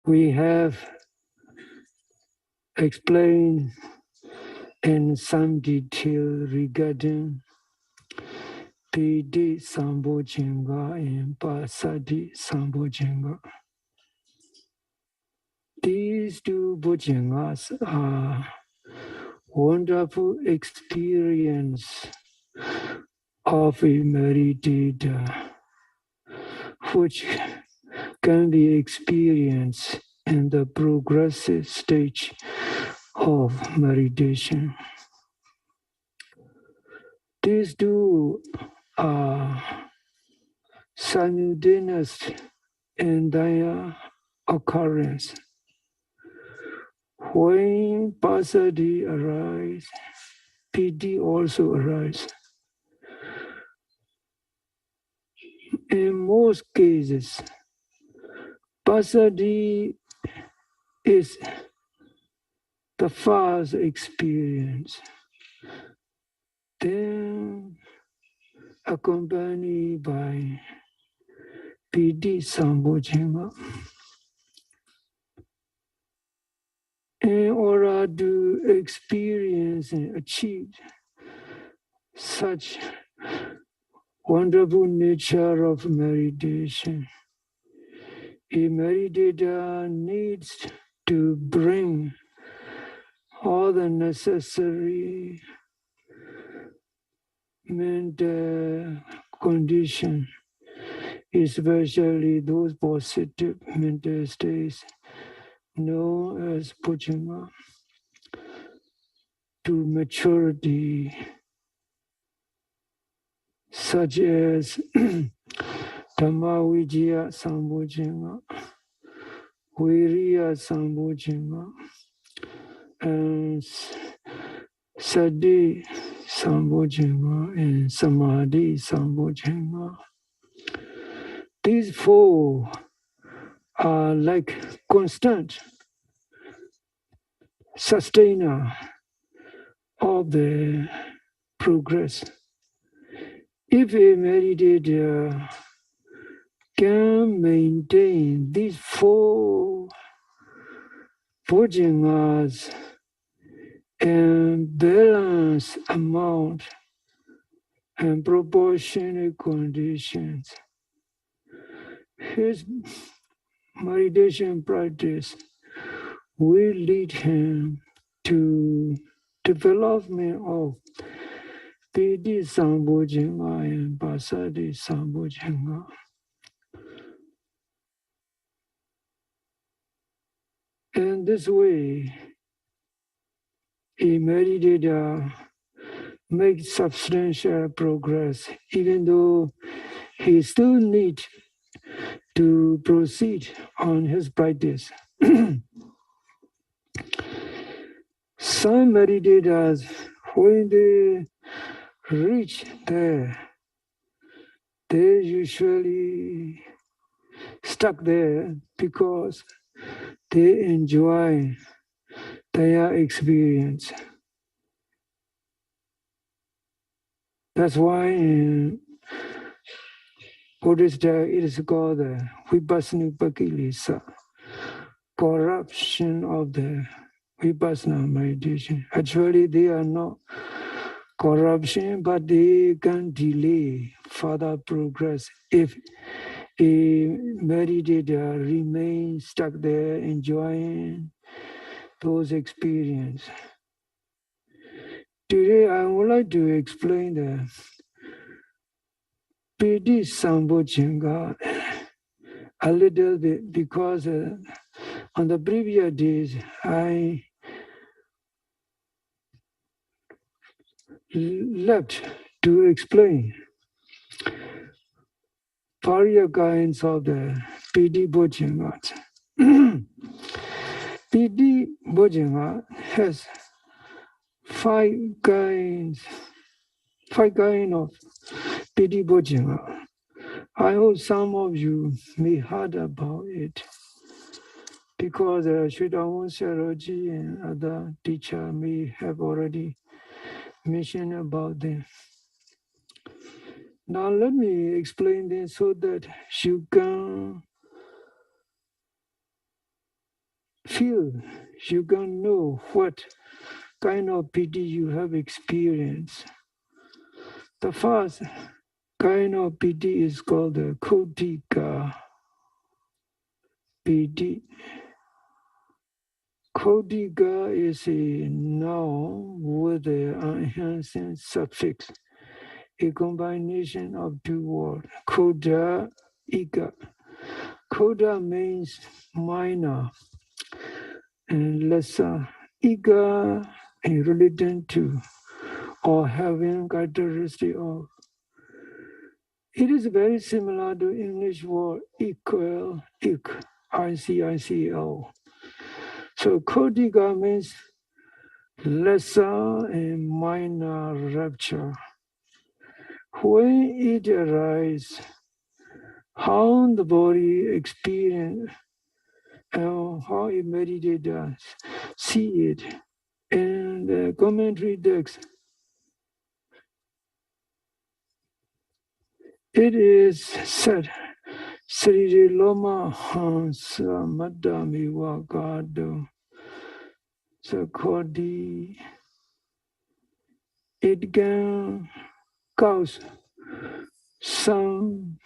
We have explained in some detail regarding Piti Sambojinga and Pasadi Sambojinga. These two bojingas are wonderful experience of a meditator, which can be experienced in the progressive stage of meditation. These two are simultaneous in their occurrence. When passaddhi arises, piti also arises. In most cases, passaddhi is the first experience, then accompanied by piti sambojjhana. In order to experience and achieve such wonderful nature of meditation, a meditator needs to bring all the necessary mental conditions, especially those positive mental states known as puccina, to maturity, such as Dhammavijaya Sambojjhana, Viriya Sambojjhana, and Sati Sambojjhana and Samadhi Sambojjhana. These four are like constant sustainer of the progress. If a meditator can maintain these four bojjhangas and balance amount and proportionate conditions, his meditation practice will lead him to development of piti sambojjhana and passaddhi sambojjhana. In this way, a meditator makes substantial progress, even though he still needs to proceed on his practice. Some meditators, when they reach there, they usually stuck there because they enjoy their experience. That's why in Buddhist it is called the Vipassana, corruption of the Vipassana meditation. Actually, they are not corruption, but they can delay further progress if a meditator remains stuck there enjoying those experiences. Today, I would like to explain the piti sambojjhana a little bit because on the previous days, I left to explain various kinds of the piti bojjhana. Piti bojjhana has five kinds of piti bojjhana. I hope some of you may heard about it because Sridhar Saroji and other teachers may have already mentioned about them. Now let me explain this so that you can feel, you can know what kind of piti you have experienced. The first kind of piti is called the Kotika piti. Kotika is a noun with an enhancing suffix, a combination of two words, Koda, Ika. Koda means minor and lesser. Ika is related to or having characteristic of. It is very similar to English word equal, ICICL. So Kodika means lesser and minor rapture. When it arises, how the body experience and how it meditates, see it. In the commentary text, it is said, Sri Loma Hansa Madami Wakado Sakodi. It can cause some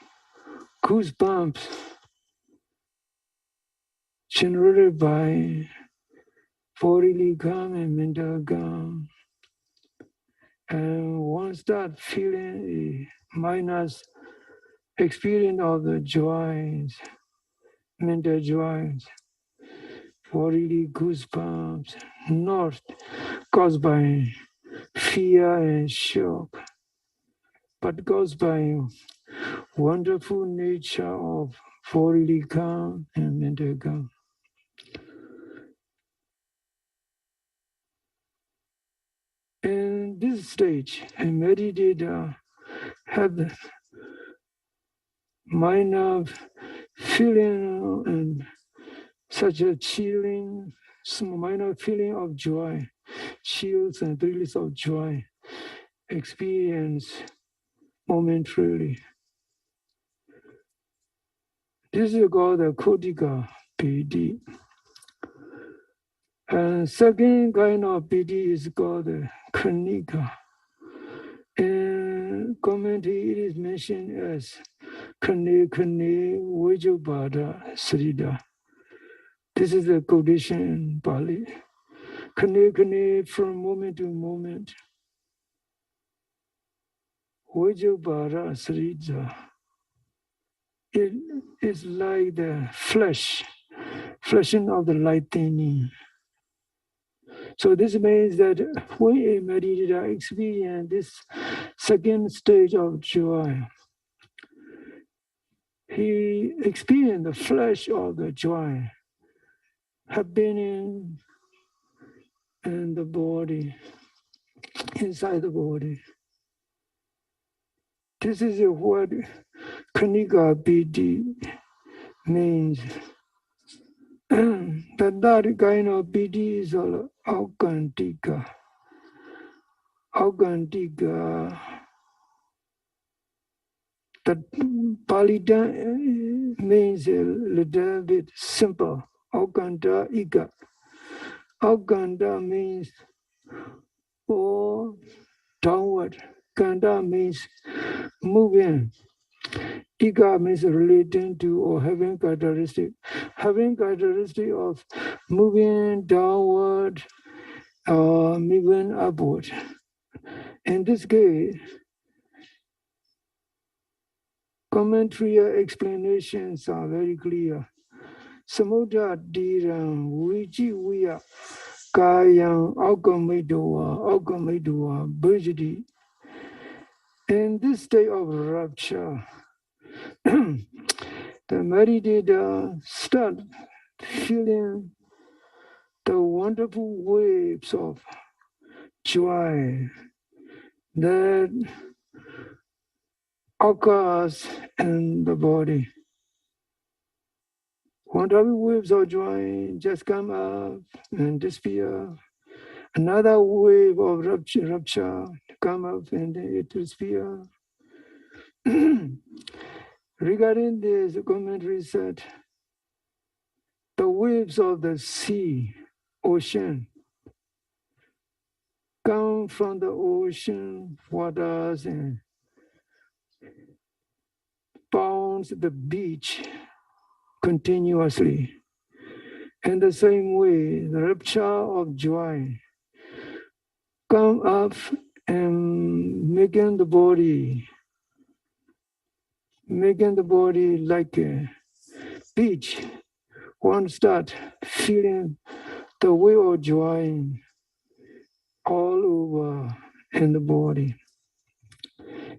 goosebumps generated by bodily calm and mental calm. And once that feeling a minus experience of the joys, mental joys, bodily goosebumps, not caused by fear and shock, but caused by wonderful nature of bodily calm and mental calm. In this stage, a meditator have the minor feeling and such a chilling, minor feeling of joy, chills and thrills of joy, experience momentarily. This is called the Kodika PD. And second kind of PD is called the Kanika. In commentary, it is mentioned as Kane Kane Vajobhada Srida. This is the quotation in Pali. Kane Kane from moment to moment. Vajobhada Srida. It is like the flashing of the lightning. So this means that when a meditator experiences this second stage of joy, he experienced the flash of the joy happening in the body, inside the body. This is what Kanika Piti means. That kind of piti is all Augantika. Augantika. The Pali means a little bit simple. Auganda Iga. Auganda means or downward. Ganda means moving. Iga means relating to or having characteristic of moving downward or moving upward. In this case, commentary explanations are very clear. Samudra Dhiram Viji Viya Kayam Augamidoa Bhajadi. In this state of rapture, the meditator start feeling the wonderful waves of joy that occurs in the body. Wonderful waves of joy just come up and disappear. Another wave of rapture come up and it disappear. Regarding this, the commentary said, The waves of the sea, ocean, come from the ocean waters and bounce the beach continuously. In the same way, the rapture of joy come up and making the body like a beach. One start feeling the wave of joy all over in the body,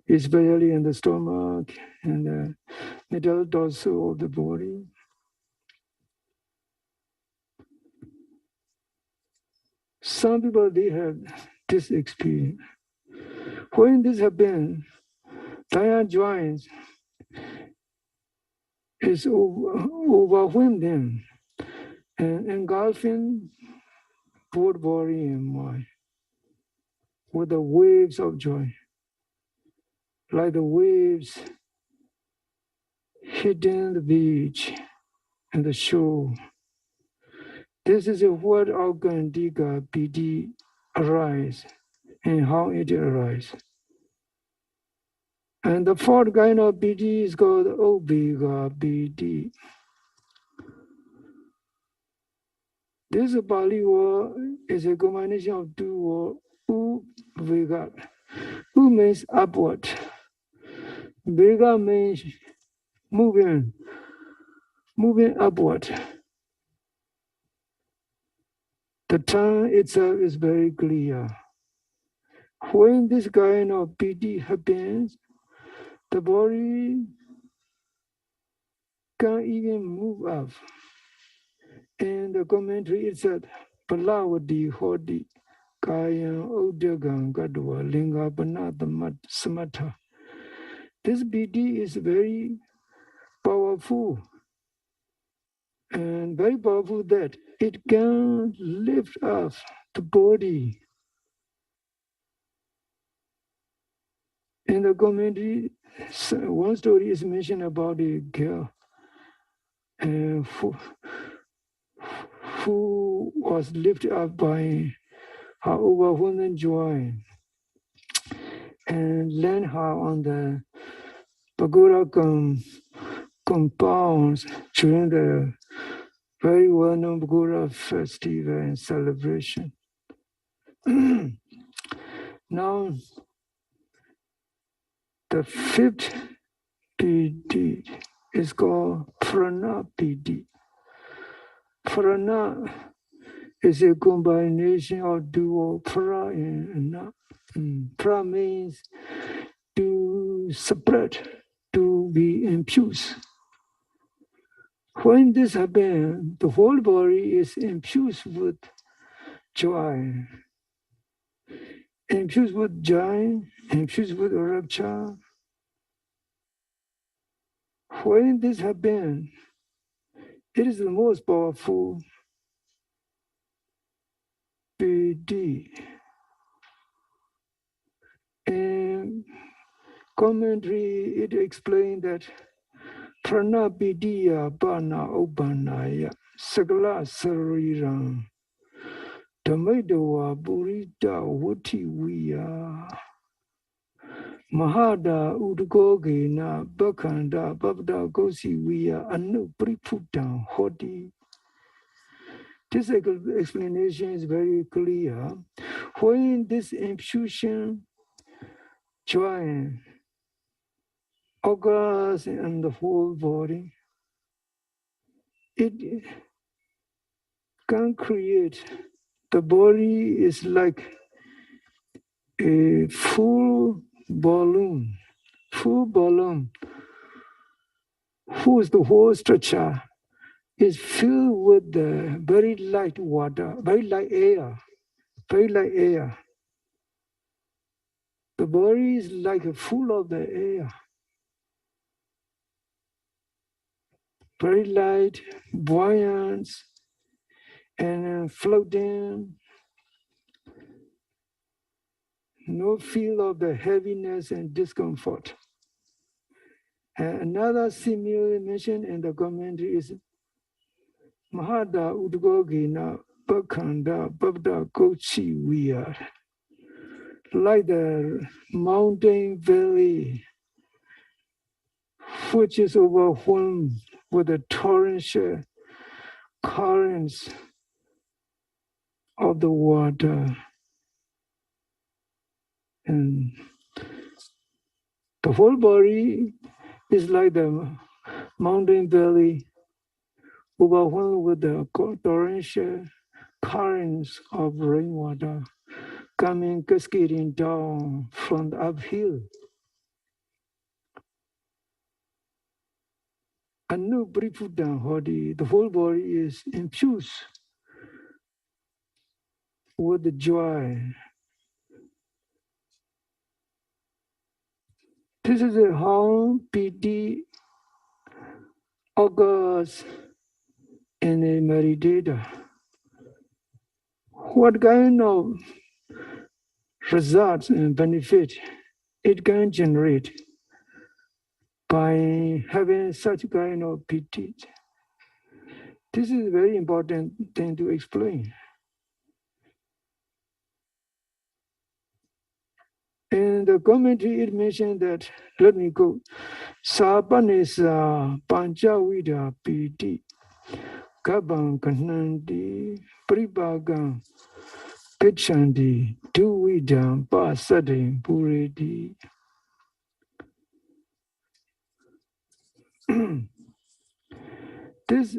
especially in the stomach and the middle torso of the body. Some people, they have this experience. When this happens, Daya joins is overwhelmed them and engulfing both body and mind with the waves of joy, like the waves hitting the beach and the shore. This is what Augandika PD arise and how it arises. And the fourth kind of PD is called Obega PD. This Pali word is a combination of two words, U, Vega. U means upward. Vega means moving upward. The term itself is very clear. When this kind of PD happens, the body can't even move up. And the commentary itself, Palawadi Hodi, Kaya Udagan Gadwa Linga Banatha Samatha. This BD is very powerful and very powerful that it can lift up the body. In the commentary, one story is mentioned about a girl who was lifted up by her overwhelming joy and land her on the pagoda compounds during the very well-known pagoda festival and celebration. Now, the fifth PD is called Prana PD. Prana is a combination of duo pra and na. Pra means to separate, to be infused. When this happens, the whole body is infused with joy, infused with joy, infused with rapture. When this happens, it is the most powerful PD. And commentary, it explained that Pranapidiya Bana Ubanaya Sagala Sariram Dhamaidawa Burita Wuti Viya Mahada Udgogena Bakanda Babda Gosi Viya Anu Priputan Hodi. This explanation is very clear. When this infusion join occurs in the whole body, it can create, the body is like a full balloon, whose the whole structure is filled with the very light water, very light air. The body is like full of the air. Very light, buoyant, and floating. No feel of the heaviness and discomfort. And another similar mention in the commentary is Mahada Udgogina Bakanda Babda Kochi we are like the mountain valley which is overwhelmed with the torrential currents of the water. And the whole body is like the mountain valley overwhelmed with the torrential currents of rainwater coming cascading down from the uphill. Anu Bripudam Hodi, the whole body is infused with the joy. This is how PD occurs in a meditator. What kind of results and benefit it can generate by having such kind of PD? This is a very important thing to explain. In the commentary, it mentioned that, let me go, Sapanisa Panchawida Piti Kabang Kanandi Pribhagang Kichandi Duvidam Pasade Puredi. This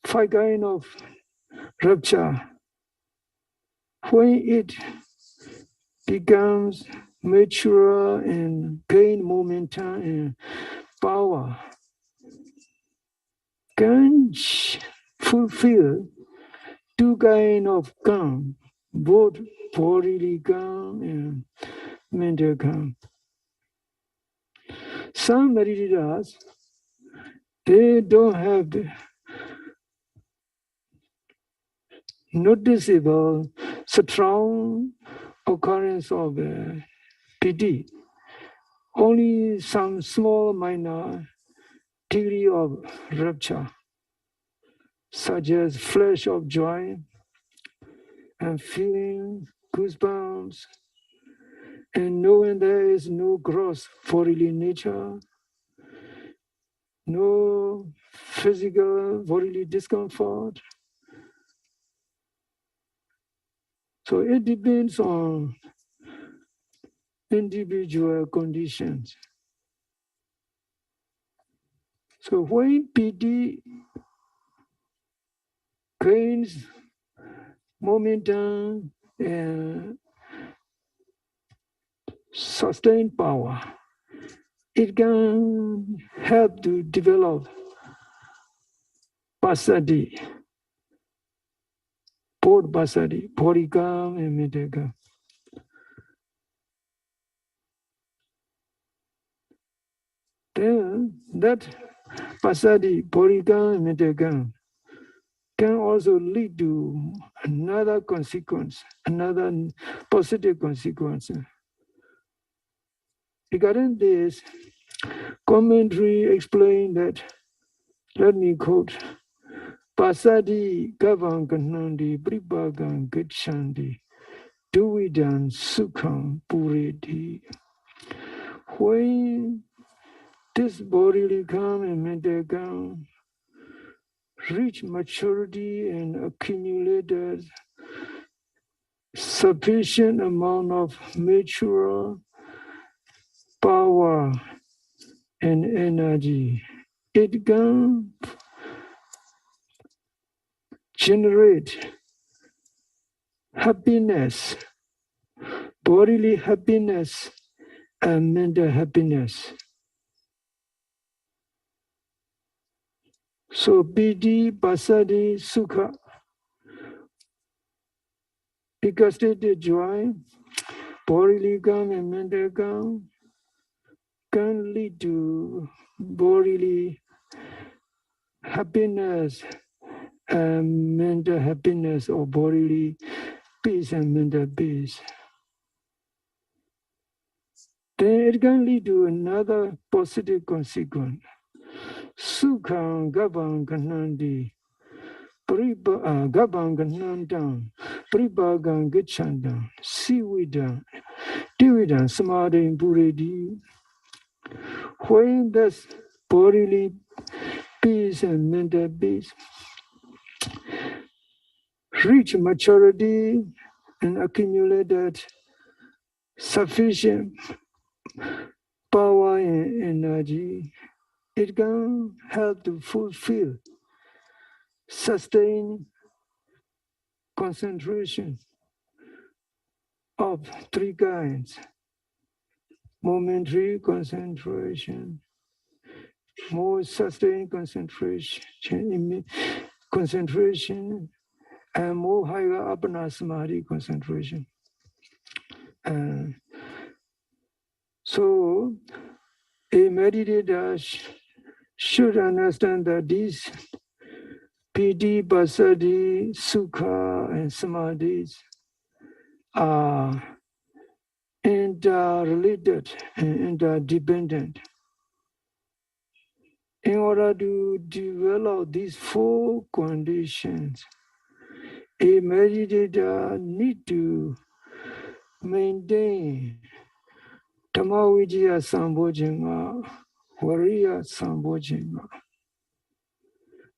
five kind of rapture, when it becomes mature and gain momentum and power, can fulfill two kind of calm, both bodily calm and mental calm. Some meditators, they don't have the noticeable strong occurrence of PD. Only some small minor degree of rapture, such as flash of joy and feeling goosebumps and knowing there is no gross bodily nature, no physical bodily discomfort. So it depends on individual conditions. So when PD gains momentum and sustained power, it can help to develop passaddhi, both passaddhi, bodhikam and mental. Then that passaddhi, bodhikam and mental can also lead to another consequence, another positive consequence. Regarding this, commentary explained that, let me quote, Pasadi gavanganandi pribhagang gacchandi duvidam sukham puriti. When this bodily calm and mental calm reach maturity and accumulated sufficient amount of mature power and energy, it can generate happiness, bodily happiness and mental happiness. So Piti, Passaddhi, Sukha, ecstatic joy, bodily calm and mental calm can lead to bodily happiness and mental happiness, or bodily peace and mental peace. Then it can lead to another positive consequence. Sukham Gabang Kanandi Gabanganandam, Pribagan Gichandam, Sividam, Dividam, Samadhi Puridi. When thus bodily peace and mental peace reach maturity and accumulated sufficient power and energy, it can help to fulfill, sustain concentration of three kinds: momentary concentration, more sustained concentration, and more higher apana samadhi concentration. So a meditator should understand that these piti, passaddhi, sukha, and samadhis are interrelated and interdependent. In order to develop these four conditions, a meditator needs to maintain Dhammavichaya Sambhojjhanga, Variya Sambhojjhanga,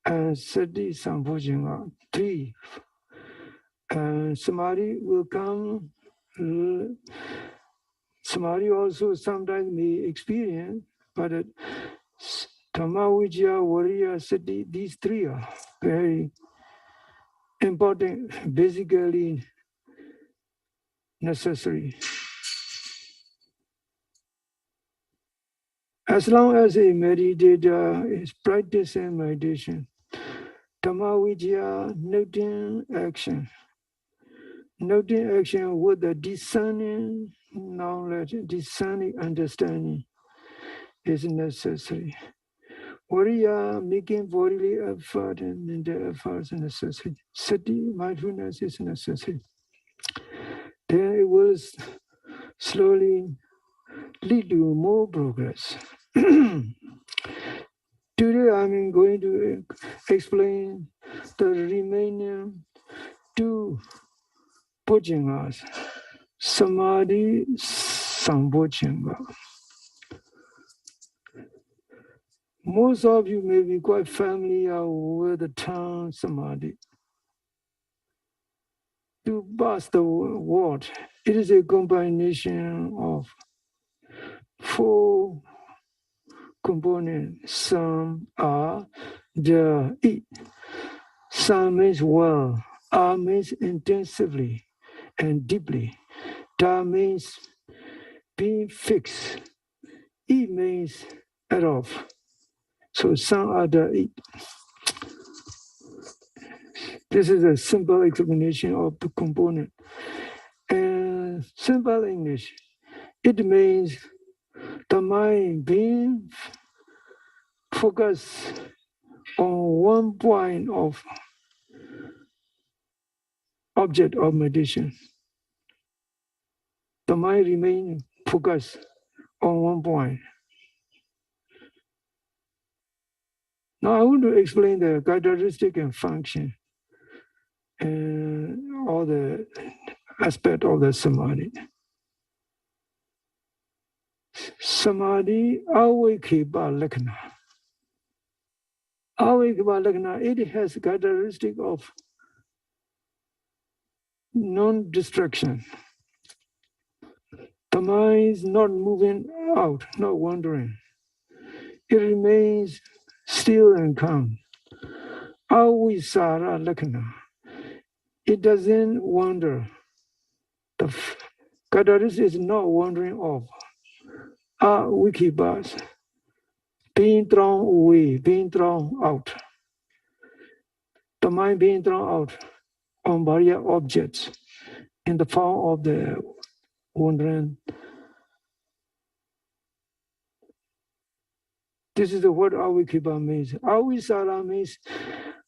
and Sati Sambhojjhanga, three. And Samadhi will come. Samadhi also sometimes may experience, but Dhammavichaya, Variya, Sati, these three are very important, basically necessary. As long as a meditator is practicing meditation, Dhammavichaya, noting action with a discerning knowledge, discerning understanding is necessary. Variya, making bodily effort and mental efforts is necessary. Sati, mindfulness is necessary. Then it will slowly lead to more progress. Today I'm going to explain the remaining two bojjhangas, Samadhi Sambhojjhanga. Most of you may be quite familiar with the term Samadhi. To pass the word, it is a combination of four components. Some are the it. Some means well. A means intensively and deeply. Da means being fixed. E means at off. So some are the it. This is a simple explanation of the component. And simple English, it means the mind being focused on one point of object of meditation. The mind remains focused on one point. Now I want to explain the characteristic and function and all the aspect of the samadhi. Samadhi avikhipa lakkhana. Avikhipa lakkhana, it has characteristic of non-distraction. The mind is not moving out, not wandering. It remains still and calm. Avisara lakkhana. It doesn't wander. The characteristic is not wandering off. Avikhipas, being thrown away, being thrown out. The mind being thrown out on various objects in the form of the wandering. This is the word avikhipa means. Avisara means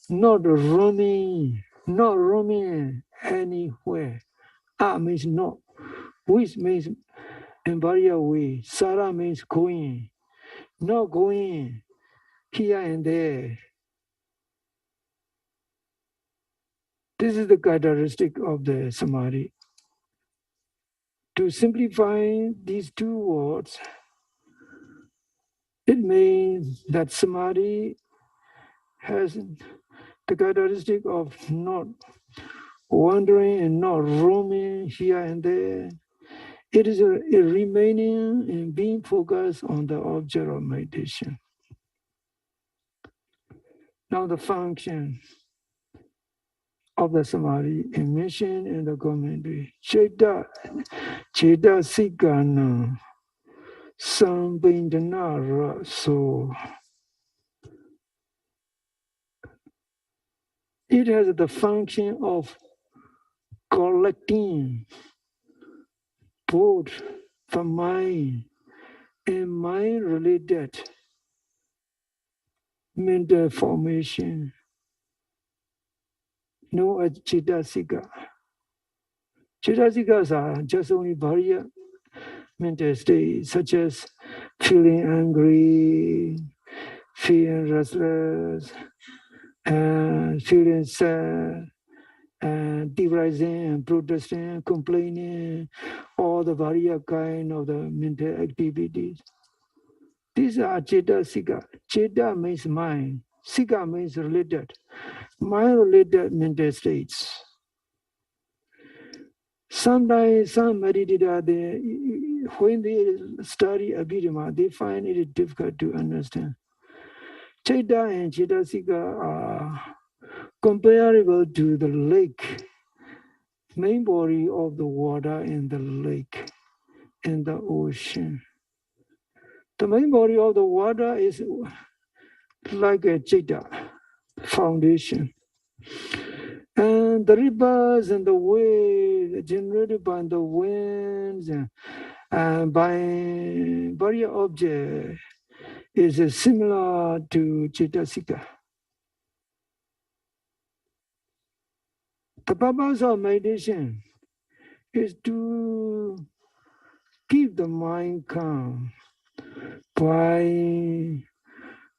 not roaming anywhere. Means not. Which means in various ways. Sara means going. Not going here and there. This is the characteristic of the samadhi. To simplify these two words, it means that samadhi has the characteristic of not wandering and not roaming here and there. It is a remaining and being focused on the object of meditation. Now the function of the samadhi is mentioned in the commentary. Cheta sikana sambindana raso. It has the function of collecting both the mind and mind-related mental formation, known as Chitasika. Chitasikas are just only various mental states, such as feeling angry, feeling restless, and feeling sad, and derising and protesting, complaining, all the various kind of the mental activities. These are Chitasika. Chita means mind. Sika means related. Mind-related mental states. Sometimes some meditators, when they study Abhidhamma, they find it difficult to understand. Chaita and Chaitasika are comparable to the lake, main body of the water in the lake, in the ocean. The main body of the water is like a Chaita foundation. And the rivers and the waves generated by the winds and by various objects is similar to Chaitasika. The purpose of meditation is to keep the mind calm by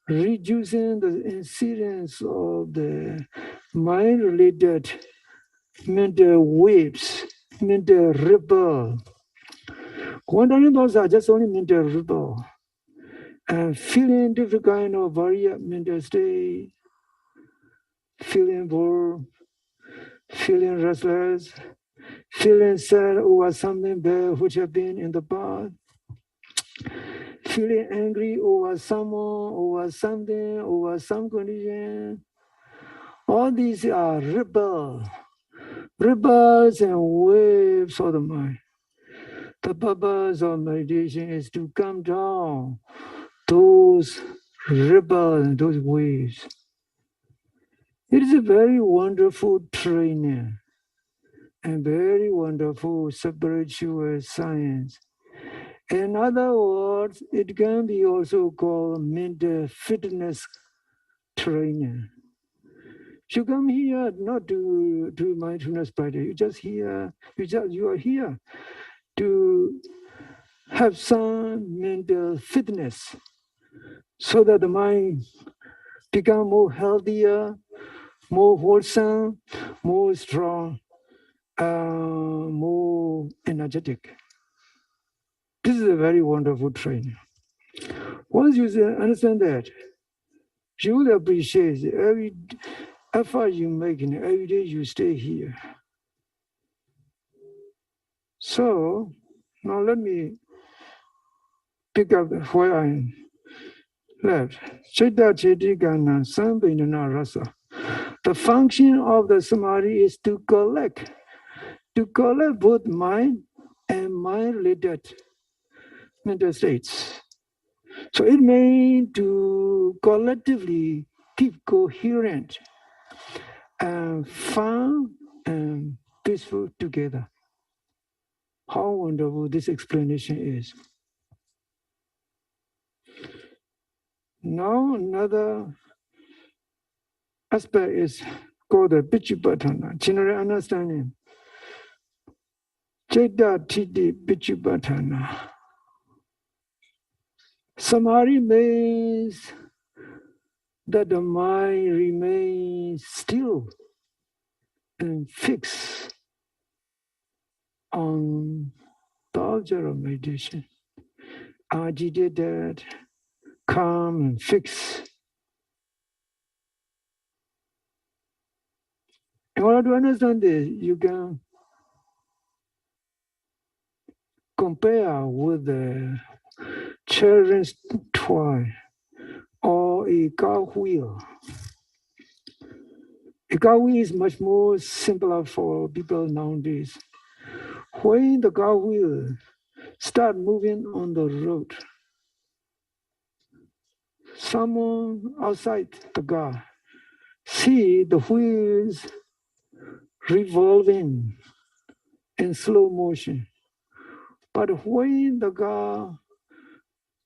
reducing the incidence of the mind-related mental waves, mental ripple. Wandering thoughts are just only mental ripple. And feeling different kind of various mental state, feeling bored, feeling restless, feeling sad over something bad which have been in the past, feeling angry over someone, over something, over some condition. All these are ripples and waves of the mind. The purpose of meditation is to calm down those ripples and those waves. It is a very wonderful training and very wonderful spiritual science. In other words, it can be also called mental fitness training. You come here not to do mindfulness practice. You are here to have some mental fitness so that the mind become more healthier, more wholesome, more strong, more energetic. This is a very wonderful training. Once you understand that, you will appreciate every effort you make and every day you stay here. So now let me pick up where I left. The function of the samadhi is to collect both mind and mind-related mental states. So it means to collectively keep coherent and fun and peaceful together. How wonderful this explanation is. Now another aspect is called the Pichupatthana, general understanding. Chaita Titi Pichupatthana. Samadhi means that the mind remains still and fix on the object of meditation. Aggi did that, calm and fix. In order to understand this, you can compare with the children's toy or a car wheel. A car wheel is much more simpler for people nowadays. When the car wheel start moving on the road, someone outside the car see the wheels revolving in slow motion. But when the car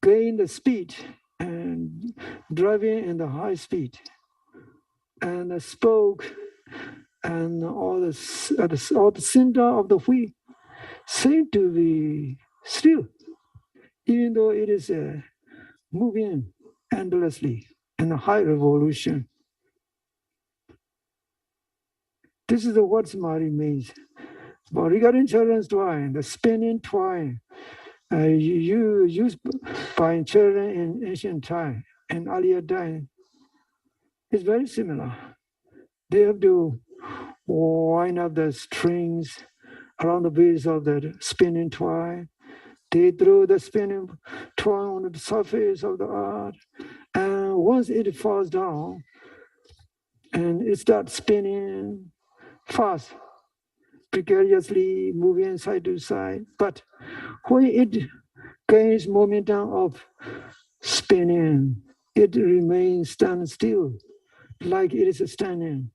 gain the speed and driving in the high speed, and the spoke and all the center of the wheel seem to be still, even though it is moving endlessly in a high revolution. This is what samadhi means. But regarding children's toy, the spinning toy, you used by children in ancient time and earlier time, is very similar. They have to wind up the strings around the base of the spinning toy. They throw the spinning toy on the surface of the earth, and once it falls down, and it starts spinning fast, precariously moving side to side. But when it gains momentum of spinning, it remains stand still, like it is standing,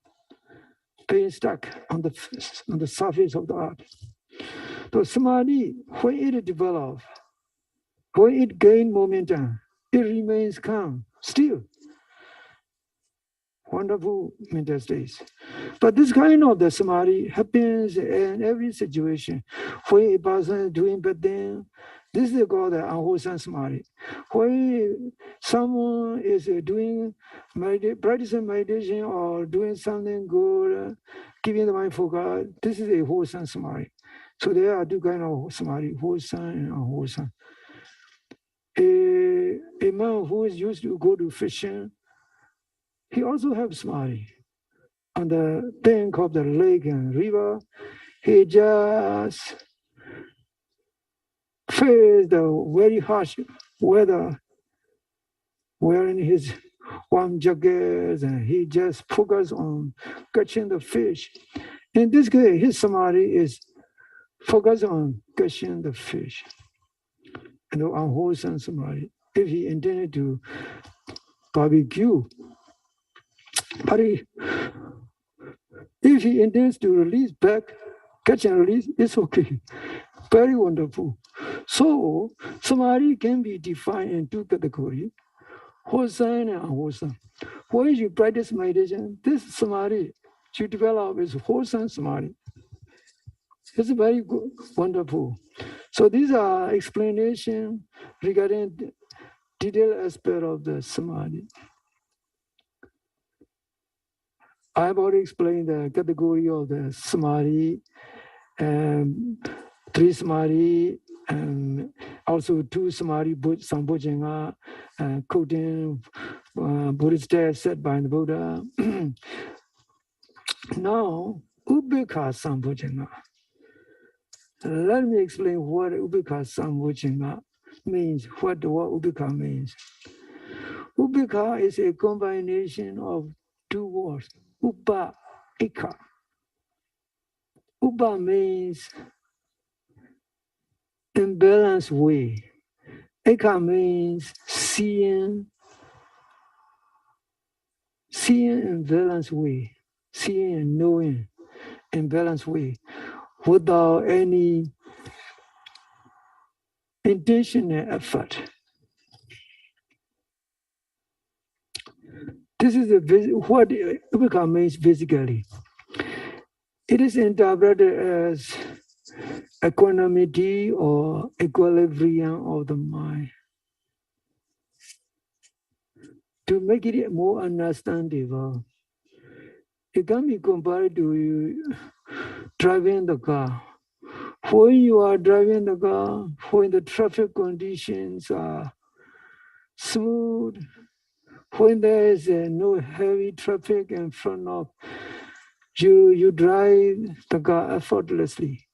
being stuck on the surface of the earth. So samadhi, when it develops, when it gains momentum, it remains calm, still. Wonderful mental states. But this kind of the samadhi happens in every situation. When a person is doing bad thing, this is called the unwholesome samadhi. When someone is doing practicing meditation or doing something good, giving the mind focus, this is a wholesome samadhi. So there are two kinds of samadhi, wholesome and unwholesome. A man who is used to go to fishing, he also has samadhi. On the bank of the lake and river, he just faced the very harsh weather, wearing his warm jacket, and he just focused on catching the fish. In this case, his samadhi is focused on catching the fish, and the unwholesome samadhi. If he intended to barbecue, but if he intends to release back, catch and release, it's okay. Very wonderful. So, samadhi can be defined in two categories, wholesome and unwholesome. When you practice meditation, this samadhi you develop is wholesome samadhi. It's very good, wonderful. So these are explanations regarding the detailed aspect of the samadhi. I've already explained the category of the samadhi, three samadhi, also two samadhi, sambhojjhanga, quoting Buddhist text said by the Buddha. Now, ubbekha sambhojjhanga. Let me explain what ubbekha sambhojjhanga means, what ubbekha means. Ubbekha is a combination of two words, ubba, eka. Ubba means imbalanced way. Eka means seeing in balanced way, seeing and knowing in balanced way, without any intentional effort. This is what Ubeka means physically. It is interpreted as equanimity or equilibrium of the mind. To make it more understandable, It can be compared to you driving the car. When you are driving the car, when the traffic conditions are smooth, when there is no heavy traffic in front of you, you drive the car effortlessly,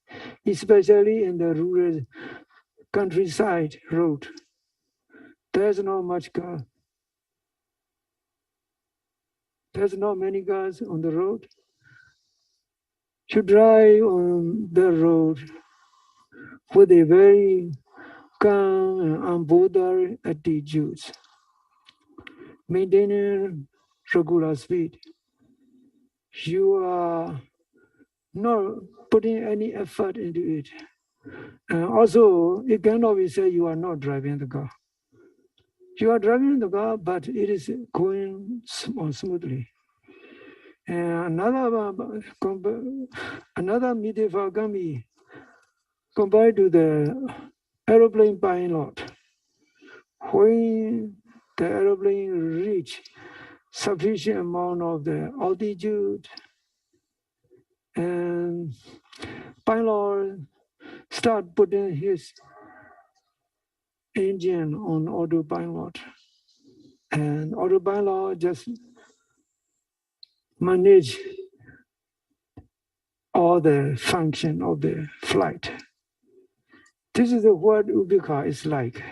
especially in the rural countryside road. There's not much car. There's not many cars on the road. You drive on the road with a very calm and unbothered attitude, maintaining regular speed. You are not putting any effort into it. And also, it cannot be said you are not driving the car. You are driving the car, but it is going smoothly. And another metaphor can be compared to the aeroplane pilot. When the aeroplane reach sufficient amount of the altitude and pilot start putting his engine on autopilot, and autopilot just manage all the function of the flight. This is what Ubika is like.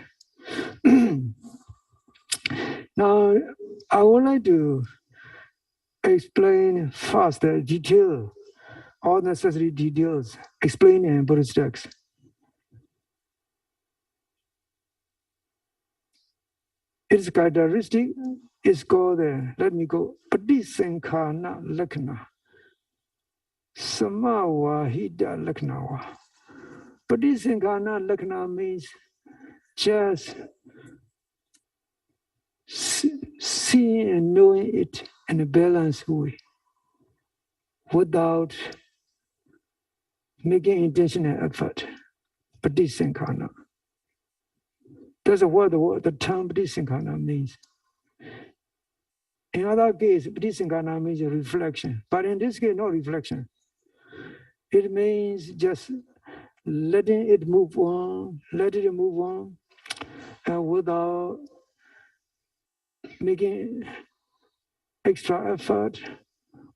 Now, I would like to explain first the detail, all necessary details, explain in Buddhist text. Its characteristic is called, let me go, Patisankhana Lakkhana. Samawahida Lakkhana. Patisankhana Lakkhana means just seeing and knowing it in a balanced way without making intentional effort. Patisankhana. That's what the term Patisankhana means. In other case, Patisankhana means a reflection, but in this case, no reflection. It means just letting it move on, and without making extra effort,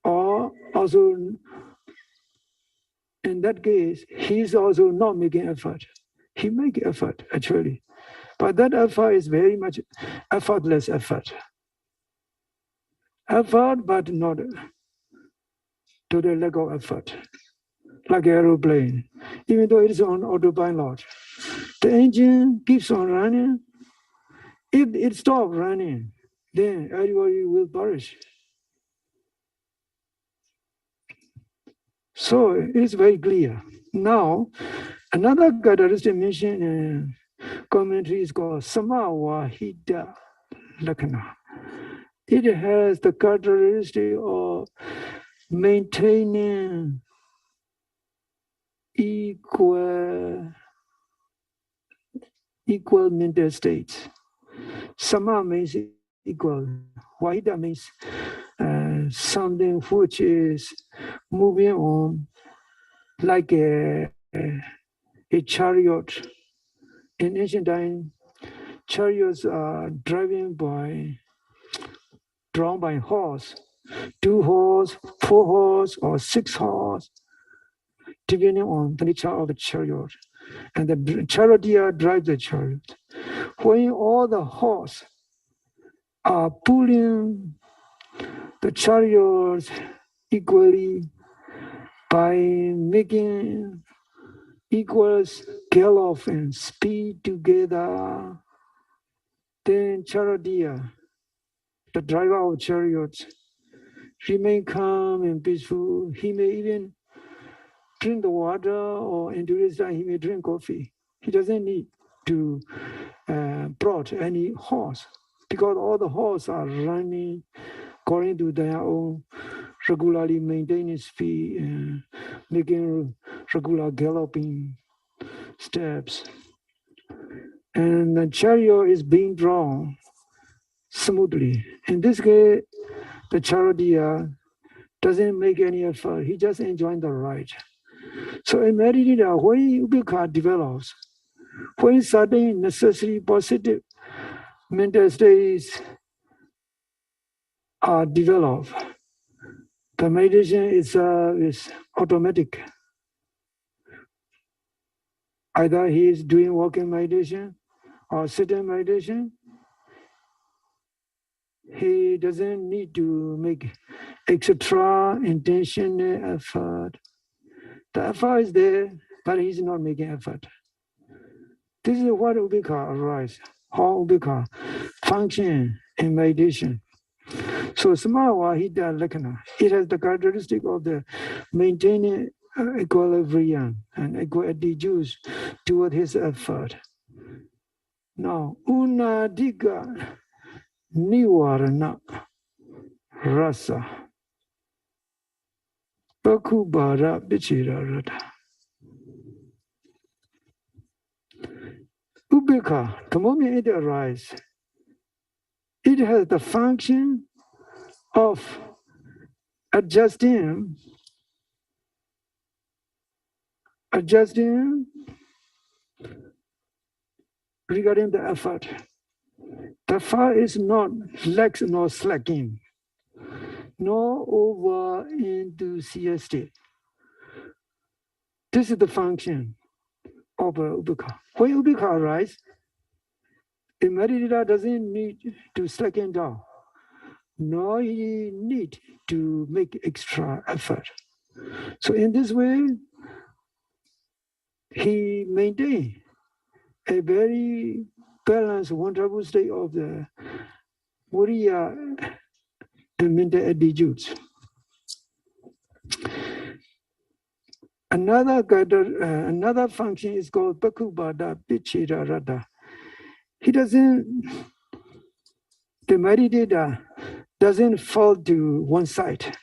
or also in that case, he's also not making effort. He make effort actually, but that effort is very much effortless effort. Effort, but not to the lack of effort, like an aeroplane. Even though it is on autopilot, the engine keeps on running. If it stops running, then everybody will perish. So it is very clear. Now, another characteristic mentioned in commentary is called Samawahida Lakkhana. It has the characteristic of maintaining equal mental states. Sama means equal. Wahida means something which is moving on like a chariot. In ancient time, chariots are drawn by horse, 2 horse, 4 horse, or 6 horse, depending on the nature of the chariot. And the charioteer drives the chariot. When all the horse are pulling the chariots equally by making equals gallop and speed together, then charioteer, the driver of chariots, remain calm and peaceful. He may even drink the water, or in today's time, he may drink coffee. He doesn't need to brought any horse, because all the horses are running according to their own regularly maintaining speed and making regular galloping steps. And the chariot is being drawn smoothly. In this case, the charioteer doesn't make any effort. He just enjoying the ride. So in meditator, when upekkha develops, when certain necessary positive mental states are developed, the meditation is automatic. Either he is doing walking meditation or sitting meditation. He doesn't need to make extra intentional effort. The effort is there, but he's not making effort. This is what upekkha arises, how upekkha function in meditation. So samawa hita lakkhana, it has the characteristic of the maintaining equilibrium and equal attitudes toward his effort. Now, unadika niwarana rasa pakubara pichirarata. Upekkha, the moment it arises, it has the function of adjusting regarding the effort. The effort is not lax nor slacking, nor over enthusiastic. This is the function of upekkha. When upekkha arises, a meditator doesn't need to slacken down, nor he need to make extra effort. So in this way, he maintains a very balanced, wonderful state of the Viriya and mental attitudes. Another function is called Pakubada Pichira Rada. The meditator doesn't fall to one side.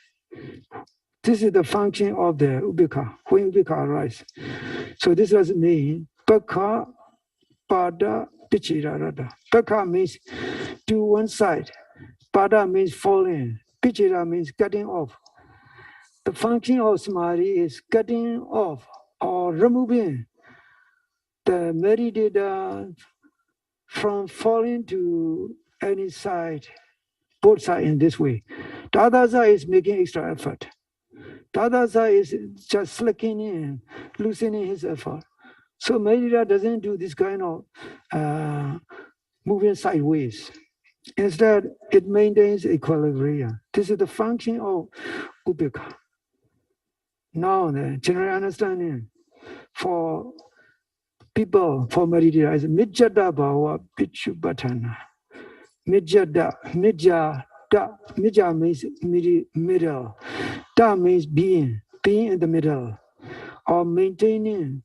This is the function of the upekkha, when upekkha arises. So this does mean Pakha Pada Pichira Rada. Pakha means to one side. Pada means falling. Pichira means cutting off. The function of samadhi is cutting off or removing the meditator from falling to any side, both sides in this way. The other side is making extra effort. The other side is just slacking in, loosening his effort. So meditator doesn't do this kind of moving sideways. Instead, it maintains equilibrium. This is the function of upekkha. Now, the general understanding for people, for meditators, is Mijjada Bhava Pichupatthana. Mijja means middle. Da means being in the middle, or maintaining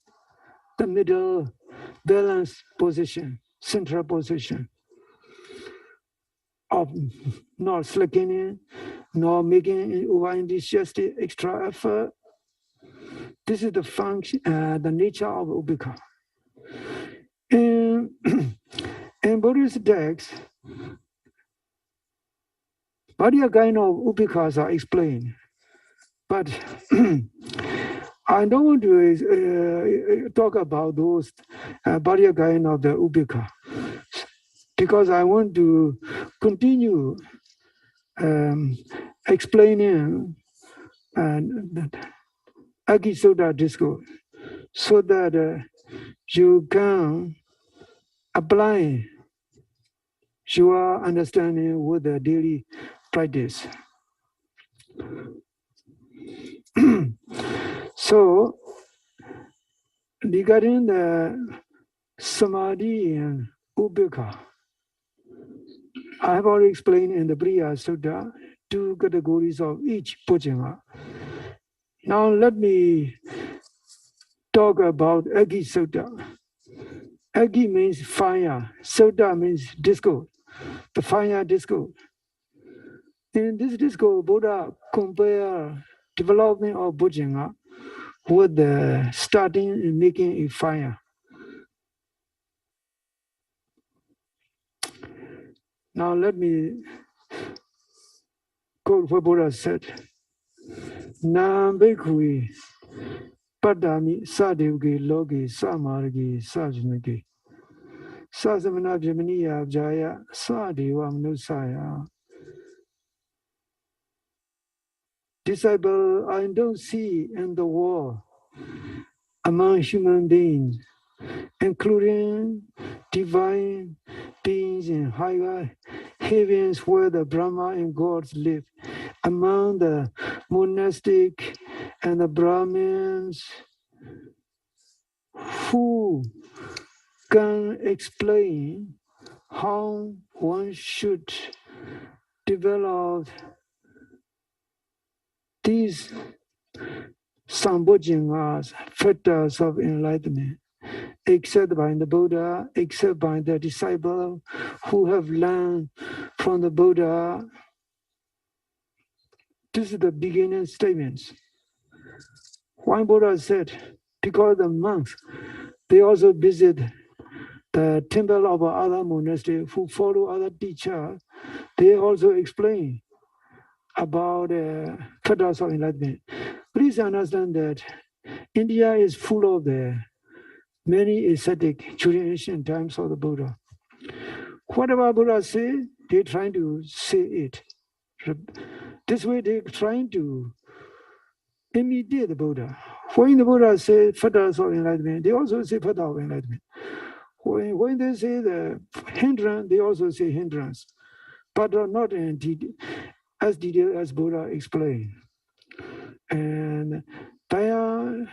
the middle balanced position, central position of not slackening, nor making over-enthusiastic extra effort. This is the function, the nature of upekkha. In Buddhist texts, various kind of upekkhas are explained, but I don't want to talk about those various kind of the upekkha, because I want to continue explaining Aggi Sutta discourse, so that you can apply your understanding with the daily practice. So, regarding the samadhi and upekkha, I have already explained in the Briya Sutta 2 categories of each bojjhanga. Now let me talk about Aggi Sutta. Aggi means fire, Sutta means disco, the fire disco. In this disco, Buddha compared development of bojjhanga with the starting and making a fire. Now let me quote what Buddha said. Nam Bekui Padami Sadevgi Logi Samargi Sajnagi Sasamana Vimaniya Jaya Sadeva Manusaya. Disciple, I don't see in the world among human beings, including divine beings in higher heavens where the Brahma and gods live, among the monastic and the Brahmins who can explain how one should develop these Sambojingas, factors of enlightenment, except by the Buddha, except by the disciple who have learned from the Buddha. This is the beginning statements. One Buddha said, because the monks, they also visit the temple of other monastery who follow other teachers. They also explain about factors of enlightenment. Please understand that India is full of the many ascetic during ancient times of the Buddha. Whatever Buddha say, they're trying to say it. This way they're trying to imitate the Buddha. When the Buddha says factors of enlightenment, they also say factor of enlightenment. When they say the hindrance, they also say hindrance, but not as detailed as Buddha explained. And their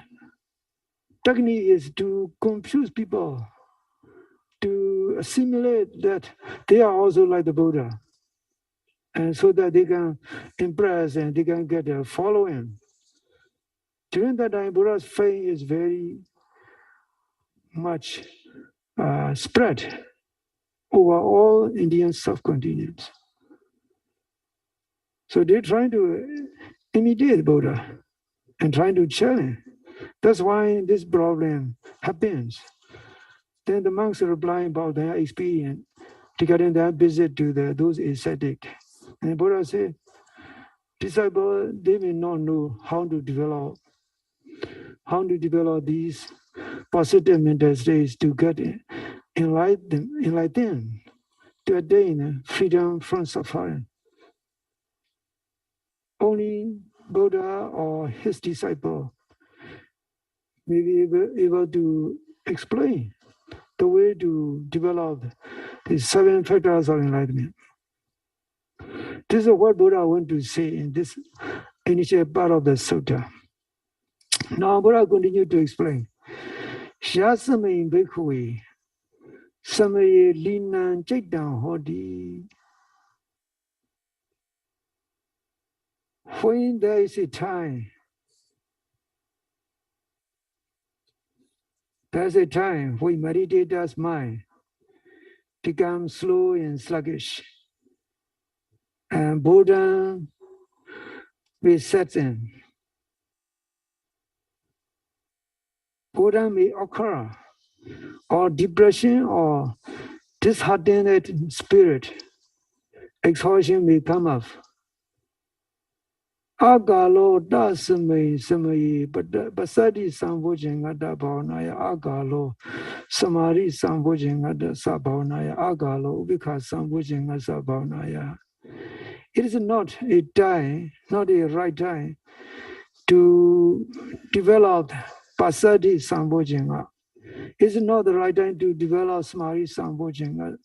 technique is to confuse people, to assimilate that they are also like the Buddha, and so that they can impress and they can get a following. During that time, Buddha's fame is very much spread over all Indian subcontinents. So they're trying to imitate Buddha and trying to challenge. That's why this problem happens. Then the monks are replying about their experience regarding their visit to those ascetic. And Buddha said, disciples, they may not know how to develop these positive mental states to get enlightened, to attain freedom from suffering. Only Buddha or his disciple may be able to explain the way to develop the 7 factors of enlightenment. This is what Buddha wants to say in this initial part of the sutta. Now Buddha continued to explain. Yasamay bhikkhuve samaye linan chaitan hodi. When there is a time, there's a time when meditator's mind becomes slow and sluggish, and boredom will set in. Boredom may occur, or depression or disheartened spirit, exhaustion may come up. Agalo dasamay samayi basadi sambojengada bhavanaya agalo samari sambojengada sabhavanaya agalo ubikha sambojengada sabhavanaya. It is not a time, not a right time to develop pasadi sambojengada. It's not the right time to develop samari sambojengada.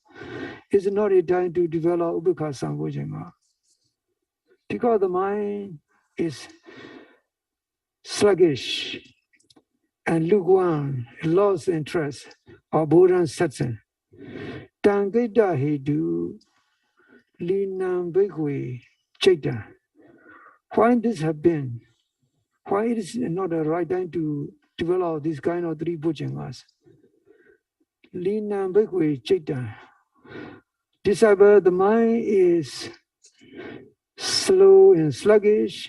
It's not a time to develop ubikha sambojengada. Because the mind is sluggish and lukewarm, lost interest, or boredom sets in. Tangita hedu linam bhikkhve chaita. Why this have been? Why it is not the right time to develop this kind of 3 bhujangas? Linam bhikkhve chaita. Disciple, the mind is slow and sluggish,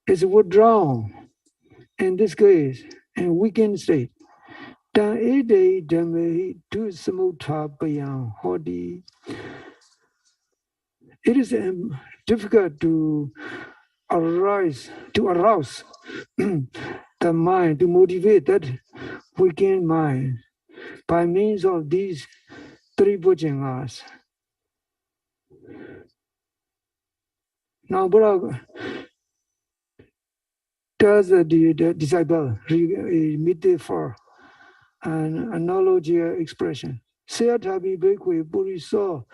is withdrawn in this case, in weakened state. Dan ede dhamehi tu samutha payam hodi. it is difficult to arouse the mind, to motivate that weakened mind by means of these three bhujangas. Now Buddha tells the disciple, metaphor, an analogy expression. Sayatabi Bekwe Puriso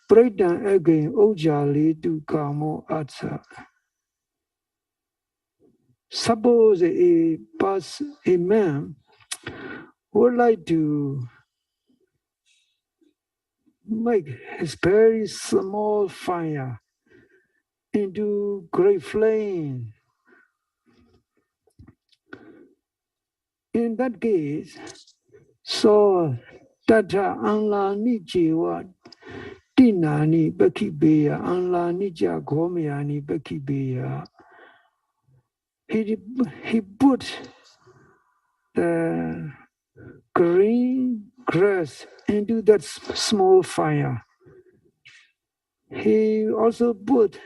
Praitan again Ojali to Kamo Atsa. Suppose a man would like to make his very small fire into great flame. In that case, so tata anla ni jiwa tinani bakibeya anla nija gomyani bakibeya. He put the green grass into that small fire. He also put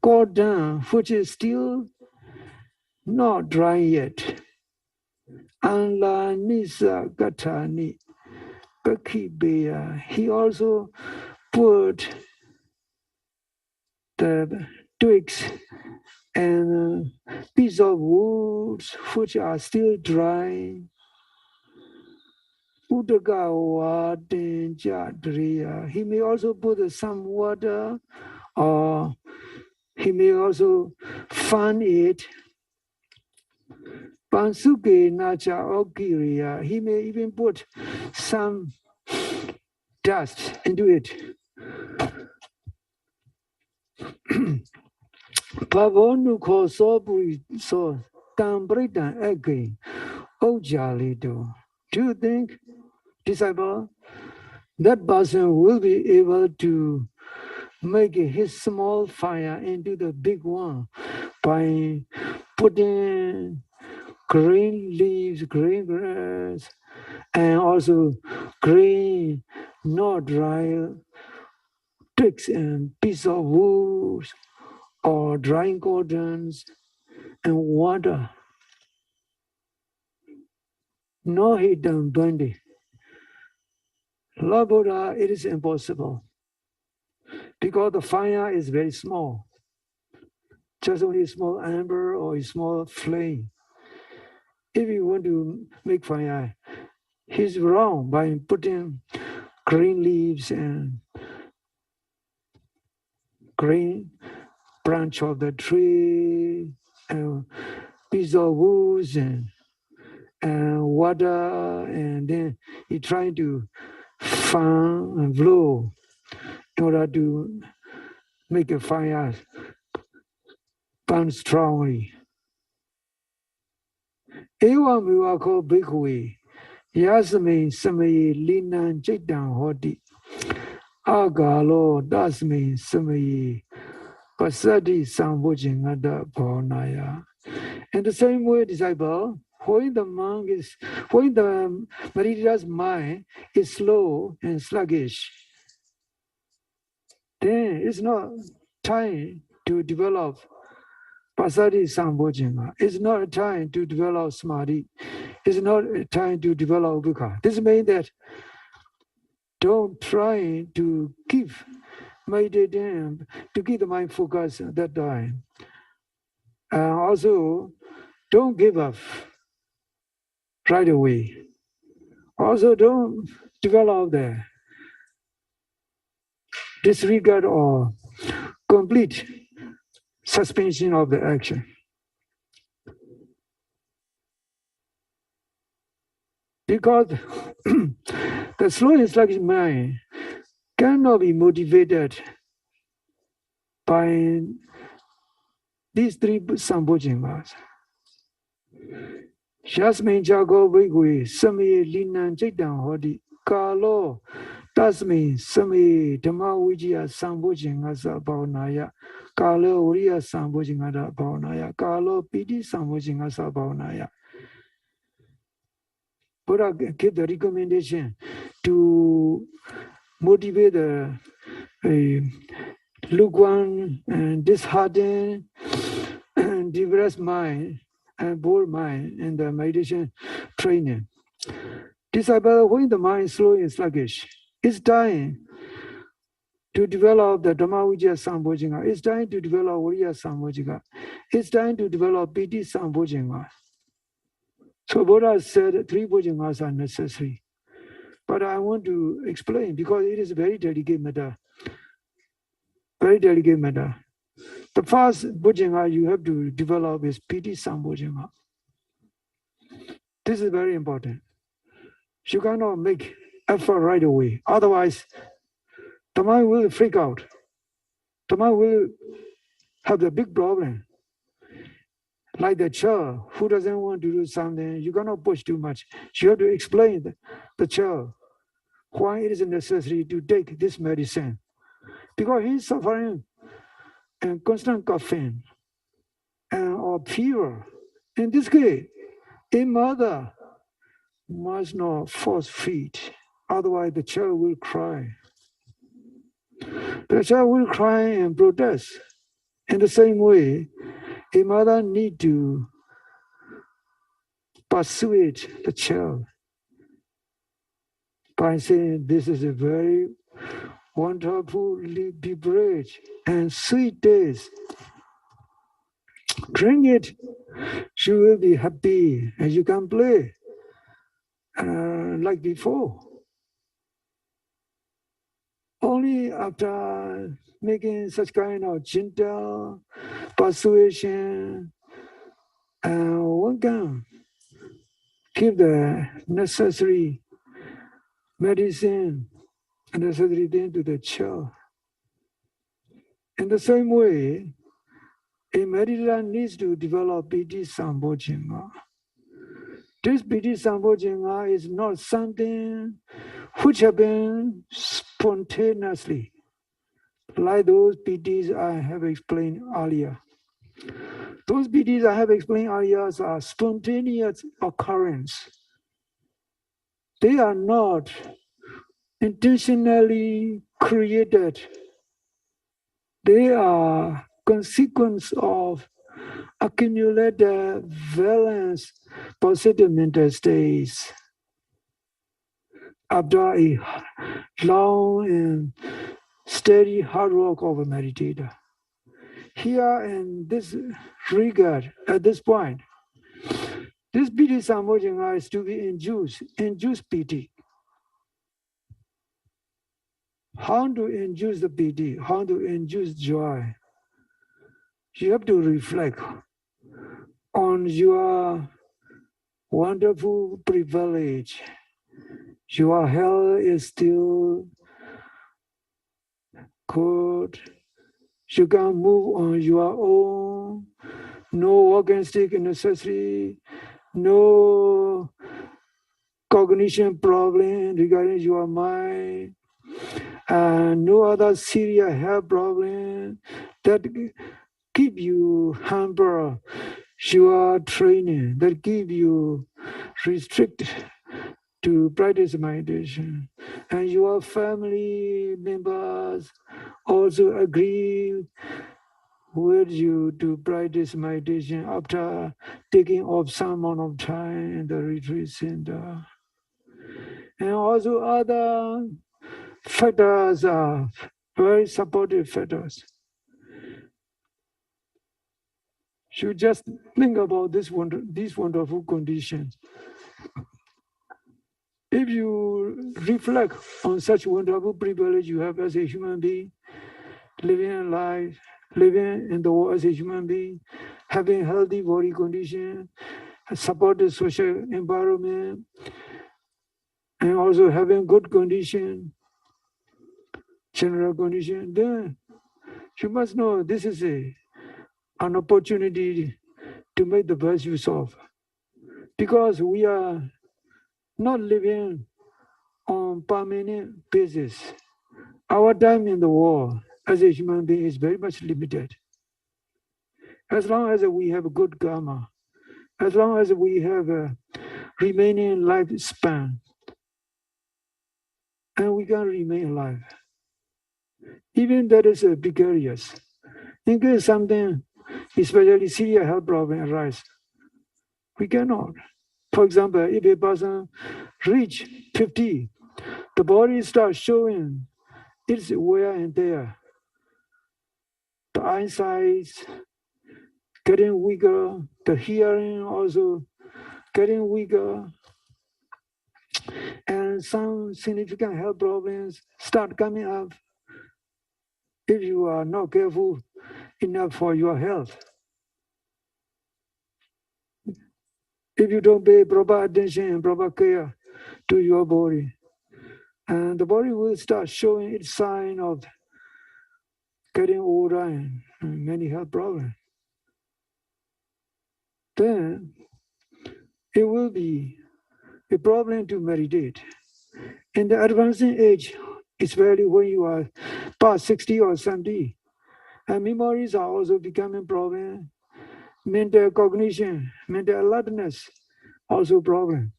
cordon, which is still not dry yet. Anla nisa gatani bakibeya. He also put the twigs and piece of wood which are still dry. He may also put some water, or he may also fan it. Pansuke nacha okiriya. He may even put some dust into it. Pavonu ko soburi so tambritan again. Ojalido. Do you think, disciple, that person will be able to make his small fire into the big one by putting green leaves, green grass, and also green, not dry twigs and pieces of wood, or drying cottons and water? No heat and burning. Lord Buddha, it is impossible because the fire is very small, just only a small amber or a small flame. If you want to make fire, he's wrong by putting green leaves and green branch of the tree and piece of wood and water, and then he trying to fan and blow in order to make a fire burn strongly. Ewa miwako bhikkhave yasmin samaye linan jaitan hoti agalo dasmin samaye pasati sambhojingata bhavanaya. In the same way, disciple, when the Marita's mind is slow and sluggish, then it's not time to develop pasati sambhojinga. It's not a time to develop samadhi. It's not a time to develop vibhaka. This means that don't try to keep meditating, to keep the mind focused at that time. Also, don't give up right away. Also, don't develop the disregard or complete suspension of the action. Because the slow and sluggish mind cannot be motivated by these three sambhojingas. Jasmin jago bhikkhave samaye linan jaitan hoti kalo tasmin samaye dhamma vijaya sambhojingasa bhavanaya kalo uriya sambhojingata bhavanaya kalo piti sambhojingasa bhavanaya. Buddha gave the recommendation to motivate the lukewarm and disheartened and depressed mind and bored mind in the meditation training. Disciple, when the mind is slow and sluggish, it's dying to develop the Dhamma Vijaya Sambhojinga. It's time to develop Viriya Sambhojinga. It's time to develop Piti Sambhojinga. So Buddha said 3 Bhojingas are necessary. But I want to explain because it is a very delicate matter. Very delicate matter. The first Bhojinga you have to develop is Piti Sambhojinga. This is very important. You cannot make effort right away. Otherwise, the mind will freak out. The mind will have the big problem. Like the child who doesn't want to do something, you cannot push too much. You have to explain the child why it is necessary to take this medicine. Because he's suffering and constant coughing or fever. In this case, a mother must not force feed, otherwise the child will cry. The child will cry and protest. In the same way, a mother needs to persuade the child by saying, this is a very wonderful beverage and sweet taste. Drink it, you will be happy and you can play like before. Only after making such kind of gentle persuasion, one can give the necessary medicine and necessary thing to the child. In the same way, a meditator needs to develop Piti Sambhojinga. This Piti Sambhojinga is not something which happens spontaneously, like those Pitis I have explained earlier. Those Pitis I have explained earlier are spontaneous occurrence. They are not intentionally created. They are consequence of accumulated valence positive mental states after a long and steady hard work of a meditator. Here in this regard, at this point, this Piti Sambhojinga is to be induce Piti. How to induce the Piti? How to induce joy? You have to reflect on your wonderful privilege. Your health is still good. You can move on your own. No walking stick necessary. No cognition problem regarding your mind. No other serious health problem that keep you hamper your training, that keep you restricted to practice meditation. And your family members also agree with you to practice meditation after taking off some amount of time in the retreat center. And also other factors are very supportive factors. You just think about these wonderful conditions. If you reflect on such wonderful privilege you have as a human being, living a life, living in the world as a human being, having healthy body condition, supportive social environment, and also having good condition, general condition, then you must know this is an opportunity to make the best use of. Because we are not living on permanent basis. Our time in the world as a human being is very much limited. As long as we have good karma, as long as we have remaining lifespan. And we can remain alive. Even that is precarious. In case something, especially serious health problem arise, we cannot. For example, if a person reach 50, the body starts showing its wear and tear. The eyesight getting weaker, the hearing also getting weaker, and some significant health problems start coming up if you are not careful enough for your health. If you don't pay proper attention and proper care to your body, and the body will start showing its sign of getting older and many health problems. Then it will be a problem to meditate. In the advancing age, especially when you are past 60 or 70, and memories are also becoming problem. Mental cognition, mental alertness, also problem.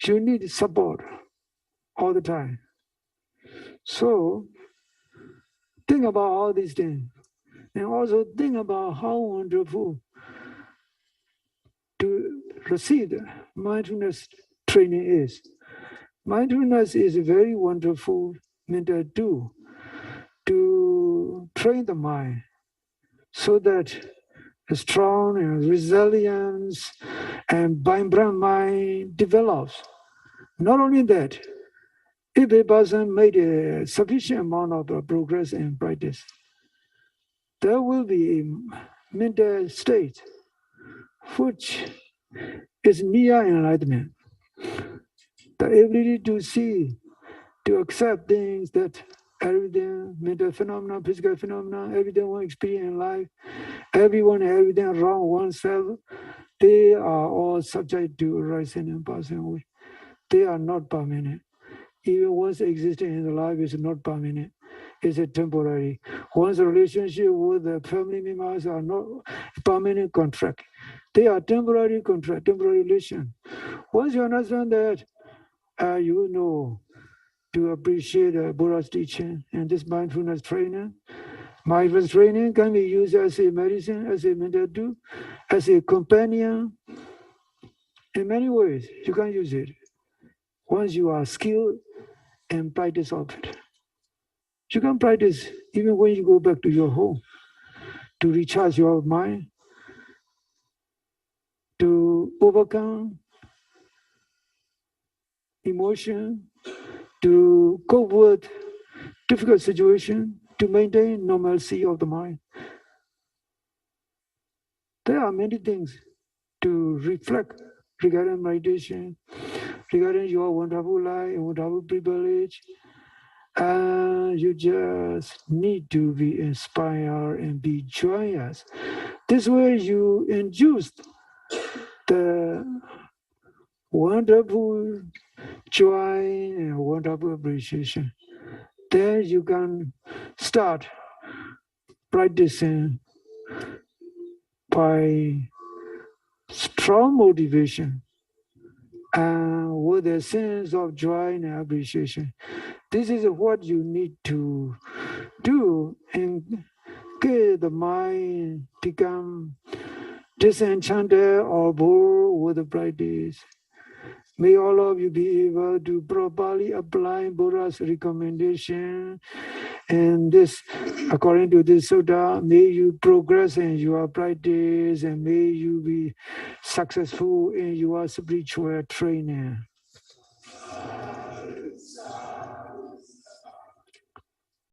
You need support all the time. So think about all these things, and also think about how wonderful to receive the mindfulness training is. Mindfulness is a very wonderful mental tool to train the mind so that a strong and resilience and vibrant mind develops. Not only that, if a person made a sufficient amount of progress and practice, there will be a mental state which is near enlightenment. The ability to see, to accept things that everything, mental phenomena, physical phenomena, everything one experience in life, everyone, everything around oneself, they are all subject to rising and passing away. They are not permanent. Even once existing in the life is not permanent. It's a temporary. One's relationship with the family members are not permanent contract. They are temporary contract, temporary relation. Once you understand that, you know to appreciate Buddha's teaching and this mindfulness training. Mindfulness training can be used as a medicine, as a mental tool, as a companion. In many ways, you can use it once you are skilled and practice of it. You can practice even when you go back to your home to recharge your mind, to overcome emotion, to cope with difficult situation, to maintain normalcy of the mind. There are many things to reflect regarding meditation, regarding your wonderful life and wonderful privilege. And you just need to be inspired and be joyous. This way you induce the wonderful joy and wonderful appreciation. Then you can start practicing by strong motivation and with a sense of joy and appreciation. This is what you need to do and get the mind become disenchanted or bored with the practice. May all of you be able to properly apply Buddha's recommendation. And this, according to this sutta, may you progress in your practice and may you be successful in your spiritual training.